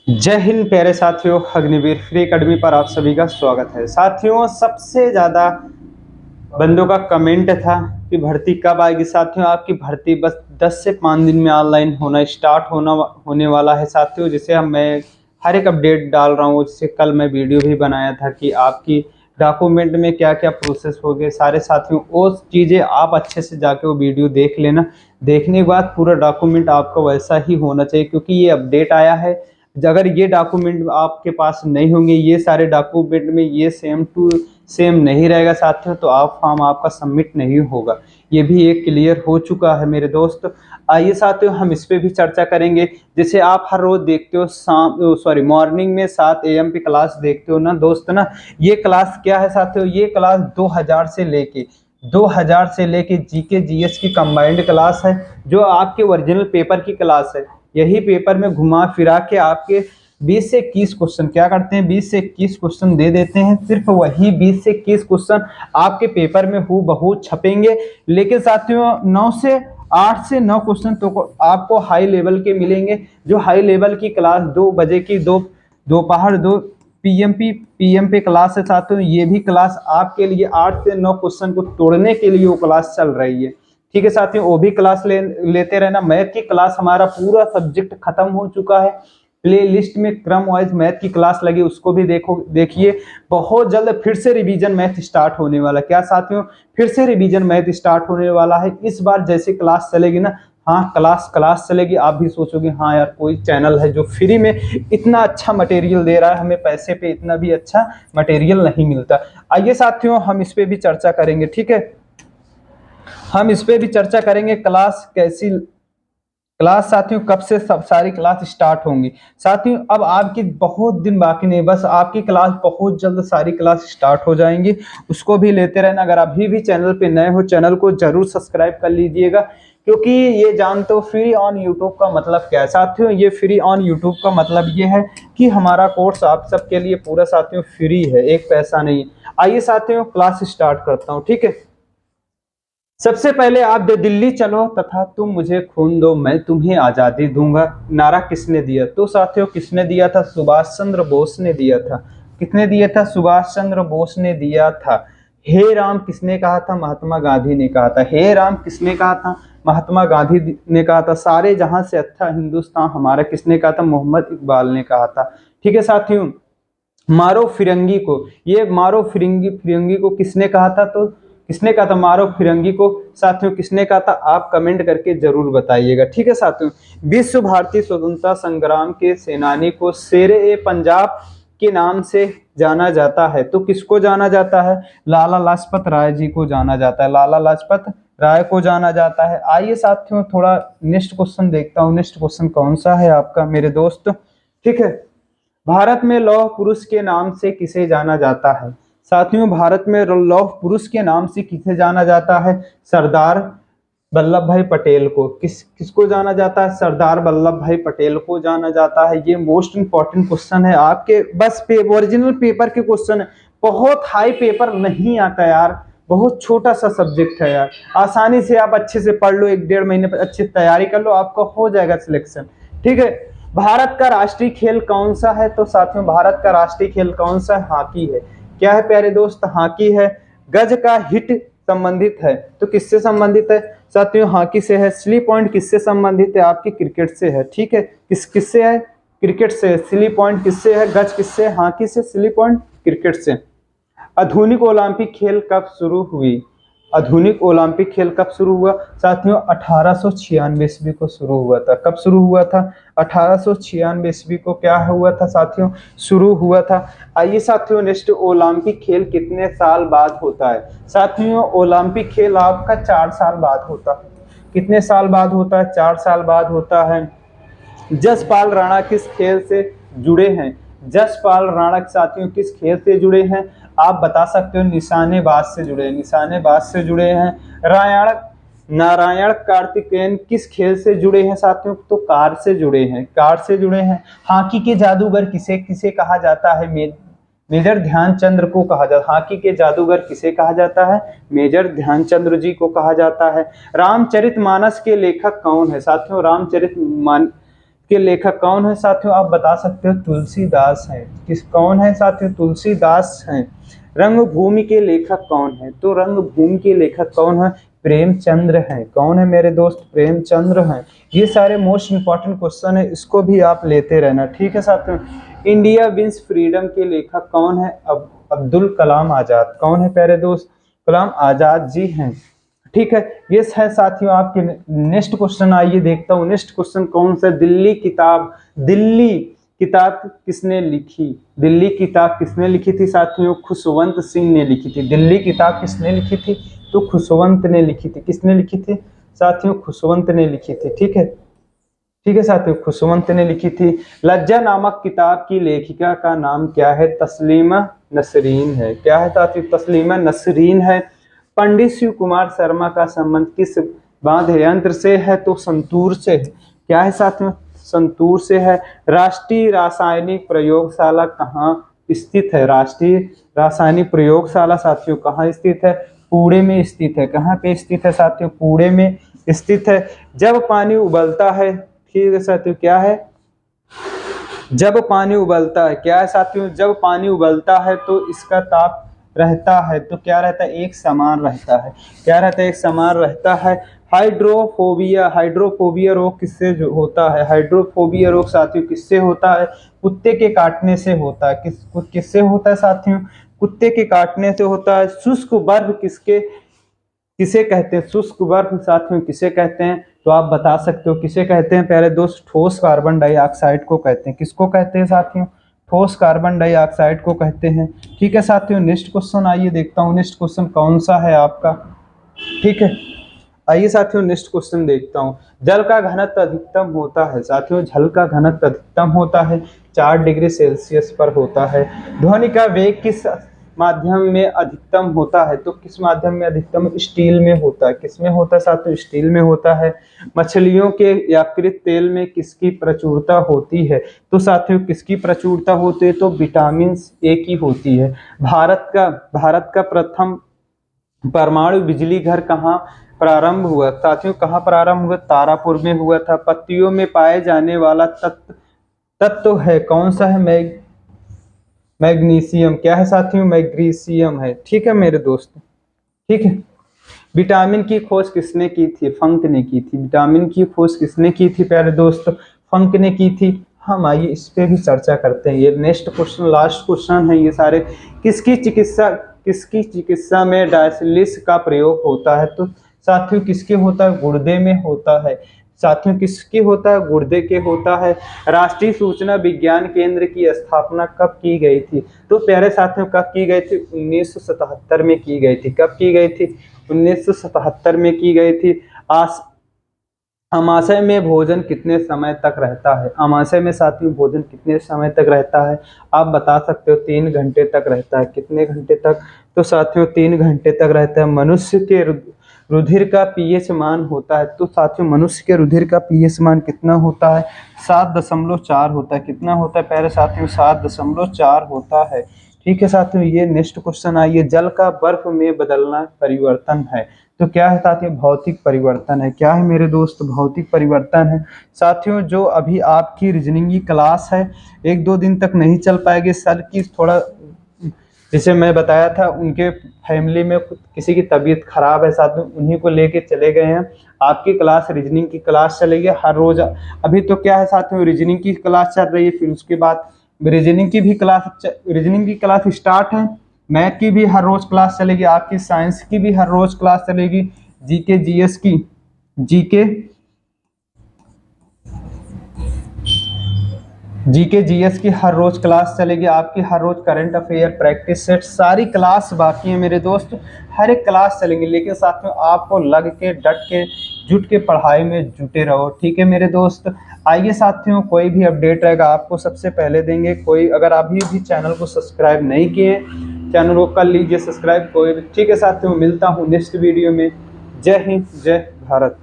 जय हिंद प्यारे साथियों, अग्निवीर फ्री अकेडमी पर आप सभी का स्वागत है। साथियों, सबसे ज़्यादा बंदों का कमेंट था कि भर्ती कब आएगी। साथियों, आपकी भर्ती बस 10 से 5 दिन में ऑनलाइन होने वाला है। साथियों, जिसे मैं हर एक अपडेट डाल रहा हूँ। जिससे कल मैं वीडियो भी बनाया था कि आपकी डॉक्यूमेंट में क्या क्या प्रोसेस हो गए सारे। साथियों, वो चीज़ें आप अच्छे से जाके वो वीडियो देख लेना। देखने के बाद पूरा डॉक्यूमेंट आपका वैसा ही होना चाहिए, क्योंकि ये अपडेट आया है। अगर ये डॉक्यूमेंट आपके पास नहीं होंगे, ये सारे डॉक्यूमेंट में ये सेम टू सेम नहीं रहेगा साथियों, तो आप फॉर्म आपका सबमिट नहीं होगा। ये भी एक क्लियर हो चुका है मेरे दोस्त। आइए साथियों, हम इस पे भी चर्चा करेंगे। जैसे आप हर रोज देखते हो, मॉर्निंग में 7 AM पे क्लास देखते हो ना दोस्त ना। ये क्लास क्या है साथियों? ये क्लास 2000 से लेके जीके जीएस की कंबाइंड क्लास है, जो आपके ओरिजिनल पेपर की क्लास है। यही पेपर में घुमा फिरा के आपके 20 से 21 क्वेश्चन क्या करते हैं, 20 से 21 क्वेश्चन दे देते हैं। सिर्फ वही 20 से 21 क्वेश्चन आपके पेपर में हूबहू छपेंगे। लेकिन साथियों, 8 से 9 क्वेश्चन तो आपको हाई लेवल के मिलेंगे। जो हाई लेवल की क्लास 2 बजे की दोपहर 2 PM पे क्लास है साथियों। ये भी क्लास आपके लिए 8 से 9 क्वेश्चन को तोड़ने के लिए वो क्लास चल रही है। ठीक है साथियों, वो भी क्लास लेते रहना। मैथ की क्लास हमारा पूरा सब्जेक्ट खत्म हो चुका है। प्ले लिस्ट में क्रम वाइज मैथ की क्लास लगी, उसको भी देखिए। बहुत जल्द फिर से रिवीजन मैथ स्टार्ट होने वाला। क्या साथियों? फिर से रिवीजन मैथ स्टार्ट होने वाला है। इस बार जैसे क्लास चलेगी ना, हाँ, क्लास चलेगी, आप भी सोचोगे हाँ यार, कोई चैनल है जो फ्री में इतना अच्छा मटेरियल दे रहा है, हमें पैसे पे इतना भी अच्छा मटेरियल नहीं मिलता। आइए साथियों, हम इस पे भी चर्चा करेंगे। ठीक है, हम इस पे भी चर्चा करेंगे। क्लास साथियों कब से सब सारी क्लास स्टार्ट होंगी। साथियों, अब आपकी बहुत दिन बाकी नहीं, बस आपकी क्लास बहुत जल्द सारी क्लास स्टार्ट हो जाएंगी। उसको भी लेते रहना। अगर अभी भी चैनल पे नए हो, चैनल को जरूर सब्सक्राइब कर लीजिएगा, क्योंकि ये जानते हो फ्री ऑन यूट्यूब का मतलब क्या है साथियों। ये फ्री ऑन यूट्यूब का मतलब ये है कि हमारा कोर्स आप सबके लिए पूरा साथियों फ्री है, एक पैसा नहीं। आइए साथियों, क्लास स्टार्ट करता हूँ। ठीक है, सबसे पहले आप दे दिल्ली चलो तथा तुम मुझे खून दो, मैं तुम्हें आजादी दूंगा। नारा किसने दिया? तो साथियों, किसने दिया था? सुभाष चंद्र बोस ने दिया था। किसने दिया था? सुभाष चंद्र बोस ने दिया था। हे राम किसने कहा था? महात्मा गांधी ने कहा था। हे राम किसने कहा था? महात्मा गांधी ने कहा था। सारे जहां से अच्छा हिंदुस्तान हमारा किसने कहा था? मोहम्मद इकबाल ने कहा था। ठीक है साथियों, मारो फिरंगी को, ये मारो फिरंगी फिरंगी को किसने कहा था? तो किसने कहा था मारो फिरंगी को? साथियों, किसने कहा था? आप कमेंट करके जरूर बताइएगा। ठीक है साथियों, विश्व भारतीय स्वतंत्रता संग्राम के सेनानी को शेरे ए पंजाब के नाम से जाना जाता है। तो किसको जाना जाता है? लाला लाजपत राय जी को जाना जाता है। लाला लाजपत राय को जाना जाता है। आइए साथियों, थोड़ा नेक्स्ट क्वेश्चन देखता हूँ। नेक्स्ट क्वेश्चन कौन सा है आपका मेरे दोस्त? ठीक है, भारत में लौह पुरुष के नाम से किसे जाना जाता है? साथियों, भारत में लौह पुरुष के नाम से किसे जाना जाता है? सरदार वल्लभ भाई पटेल को। किसको जाना जाता है? सरदार वल्लभ भाई पटेल को जाना जाता है। ये मोस्ट इंपॉर्टेंट क्वेश्चन है आपके, बस ओरिजिनल पेपर के क्वेश्चन है। बहुत हाई पेपर नहीं आता यार, बहुत छोटा सा सब्जेक्ट है यार। आसानी से आप अच्छे से पढ़ लो, 1-1.5 महीने पर अच्छी तैयारी कर लो, आपका हो जाएगा सिलेक्शन। ठीक है, भारत का राष्ट्रीय खेल कौन सा है? तो साथियों, भारत का राष्ट्रीय खेल कौन सा है? हॉकी है। क्या है प्यारे दोस्त? हॉकी है। गज का हिट संबंधित है, तो किससे संबंधित है? साथियों, हॉकी से है। स्लिप पॉइंट किससे संबंधित है? आपकी क्रिकेट से है। ठीक है, किससे है? क्रिकेट से। स्लिप पॉइंट किससे है? गज किससे? हॉकी से। स्लिप पॉइंट क्रिकेट से। आधुनिक ओलंपिक खेल कब शुरू हुई? आधुनिक ओलंपिक खेल कब शुरू हुआ? साथियों, 1896 ईस्वी को शुरू हुआ था। कब शुरू हुआ था? 1896 ईस्वी को क्या हुआ था साथियों? शुरू हुआ था। आइए साथियों, नेक्स्ट, ओलंपिक खेल कितने साल बाद होता है? साथियों, ओलंपिक खेल आपका 4 साल बाद होता है। कितने साल बाद होता है? 4 साल बाद होता है। जसपाल राणा किस खेल से जुड़े हैं? जसपाल राणा साथियों किस खेल से जुड़े हैं? आप बता सकते हो। निशानेबाज से जुड़े हैं। निशानेबाज से जुड़े हैं। रायण नारायण कार्तिकेयन किस खेल से जुड़े हैं साथियों? तो कार से जुड़े हैं। कार से जुड़े हैं। हॉकी के जादूगर किसे किसे कहा जाता है? मेजर ध्यानचंद्र को कहा जाता है। हॉकी के जादूगर किसे कहा जाता है? मेजर ध्यानचंद्र जी को कहा जाता है। रामचरितमानस के लेखक कौन है? साथियों, रामचरित के लेखक कौन है साथियों? आप बता सकते हो तुलसीदास हैं। कौन है साथियों? तुलसीदास हैं। रंगभूमि के लेखक कौन है? तो रंगभूमि के लेखक कौन है? प्रेमचंद्र हैं। कौन है मेरे दोस्त? प्रेमचंद्र हैं। ये सारे मोस्ट इंपॉर्टेंट क्वेश्चन है, इसको भी आप लेते रहना, ठीक है साथियों। इंडिया विंस फ्रीडम के लेखक कौन है? अब्दुल कलाम आजाद। कौन है प्यारे दोस्त? कलाम आजाद जी हैं, ठीक है। ये है साथियों आपके। नेक्स्ट क्वेश्चन आइए देखता हूँ। नेक्स्ट क्वेश्चन कौन सा? दिल्ली किताब किसने लिखी? दिल्ली किताब किसने लिखी थी साथियों? खुशवंत सिंह ने लिखी थी। दिल्ली किताब किसने लिखी थी? तो खुशवंत ने लिखी थी। किसने लिखी थी साथियों? खुशवंत ने लिखी थी, ठीक है। ठीक है साथियों, खुशवंत ने लिखी थी। लज्जा नामक किताब की लेखिका का नाम क्या है? तस्लीमा नसरीन है। क्या है साथियों? तस्लीमा नसरीन है। पंडित शिव कुमार शर्मा का संबंध किस वाद्य यंत्र से है? तो संतूर से है। क्या है साथियों? संतूर से है। राष्ट्रीय रासायनिक प्रयोगशाला कहाँ स्थित है? राष्ट्रीय रासायनिक प्रयोगशाला साथियों कहाँ स्थित है? पुणे में स्थित है। कहाँ पे स्थित है साथियों? पुणे में स्थित है। जब पानी उबलता है, ठीक है साथियों, क्या है? जब पानी उबलता है, क्या है साथियों? जब पानी उबलता है तो इसका ताप रहता है, तो क्या रहता है? एक समान रहता है। क्या रहता है? एक समान रहता है। हाइड्रोफोबिया रोग किससे जो होता है? हाइड्रोफोबिया रोग साथियों किससे होता है? कुत्ते के काटने से होता है। किससे होता है साथियों? कुत्ते के काटने से होता है। शुष्क बर्फ किसे कहते हैं? शुष्क बर्फ साथियों किसे कहते हैं? तो आप बता सकते हो किसे कहते हैं प्यारे दोस्त? ठोस कार्बन डाइऑक्साइड को कहते हैं। किसको कहते हैं साथियों? ठोस कार्बन डाइऑक्साइड को कहते हैं, ठीक है साथियों। नेक्स्ट क्वेश्चन आइए देखता हूँ। नेक्स्ट क्वेश्चन कौन सा है आपका? ठीक है, आइए साथियों नेक्स्ट क्वेश्चन देखता हूँ। जल का घनत्व अधिकतम होता है साथियों, जल का घनत्व अधिकतम होता है 4 डिग्री सेल्सियस पर होता है। ध्वनि का वेग किस माध्यम में अधिकतम होता है? तो किस माध्यम में अधिकतम? स्टील में होता है। किस में होता है साथियों? स्टील में होता है। मछलियों के यकृत तेल में किसकी प्रचुरता होती है? तो साथियों किसकी प्रचुरता होती है? तो विटामिन ए की होती है। भारत का प्रथम परमाणु बिजली घर कहाँ प्रारंभ हुआ साथियों? कहाँ प्रारंभ हुआ? तारापुर में हुआ था। पत्तियों में पाए जाने वाला तत्व है कौन सा है? मैग्नीशियम। क्या है साथियों? मैग्नीशियम है, ठीक है मेरे दोस्त, ठीक है। विटामिन की खोज किसने की थी? फंक ने की थी। विटामिन की खोज किसने की थी प्यारे दोस्त? फंक ने की थी। हम आइए इस पे भी चर्चा करते हैं। ये नेक्स्ट क्वेश्चन लास्ट क्वेश्चन है ये सारे। किसकी चिकित्सा में डायलिसिस का प्रयोग होता है? तो साथियों किसके होता है? गुर्दे में होता है। साथियों किसके होता है? गुर्दे के होता है। राष्ट्रीय सूचना विज्ञान केंद्र की स्थापना कब की गई थी? तो प्यारे साथियों कब की गई थी? 1977 में की गई थी। कब की गई थी? 1977 में की गई थी। अमाशय में भोजन कितने समय तक रहता है? अमाशय में साथियों भोजन कितने समय तक रहता है? आप बता सकते हो 3 घंटे तक रहता है। कितने घंटे तक? तो साथियों 3 घंटे तक रहता है। मनुष्य के रुधिर का पीएच मान होता है, तो साथियों मनुष्य के रुधिर का पीएच मान कितना होता है? 7.4 होता है। कितना होता है प्यारे साथियों? 7.4 होता है, ठीक है साथियों। ये नेक्स्ट क्वेश्चन आइए। जल का बर्फ में बदलना परिवर्तन है, तो क्या है साथियों? भौतिक परिवर्तन है। क्या है मेरे दोस्त? भौतिक परिवर्तन है। साथियों जो अभी आपकी रीजनिंग की क्लास है 1-2 दिन तक नहीं चल पाएगी। सर की थोड़ा, जैसे मैं बताया था, उनके फैमिली में किसी की तबीयत खराब है, साथ में उन्हीं को लेके चले गए हैं। आपकी क्लास रीजनिंग की क्लास चलेगी हर रोज। अभी तो क्या है साथियों, रीजनिंग की क्लास चल रही है, फिर उसके बाद रीजनिंग की क्लास स्टार्ट है। मैथ की भी हर रोज क्लास चलेगी, आपकी साइंस की भी हर रोज क्लास चलेगी, जीके जीएस की जीके जीएस की हर रोज क्लास चलेगी, आपकी हर रोज करंट अफेयर प्रैक्टिस सेट सारी क्लास बाकी है मेरे दोस्त। हर एक क्लास चलेंगी, लेकिन साथ में आपको लग के डट के जुट के पढ़ाई में जुटे रहो, ठीक है मेरे दोस्त। आइए साथियों, कोई भी अपडेट रहेगा आपको सबसे पहले देंगे। कोई अगर अभी भी चैनल को सब्सक्राइब नहीं किए, चैनल को कर लीजिए सब्सक्राइब। कोई भी, ठीक है साथियों, मिलता हूँ नेक्स्ट वीडियो में। जय हिंद, जय भारत।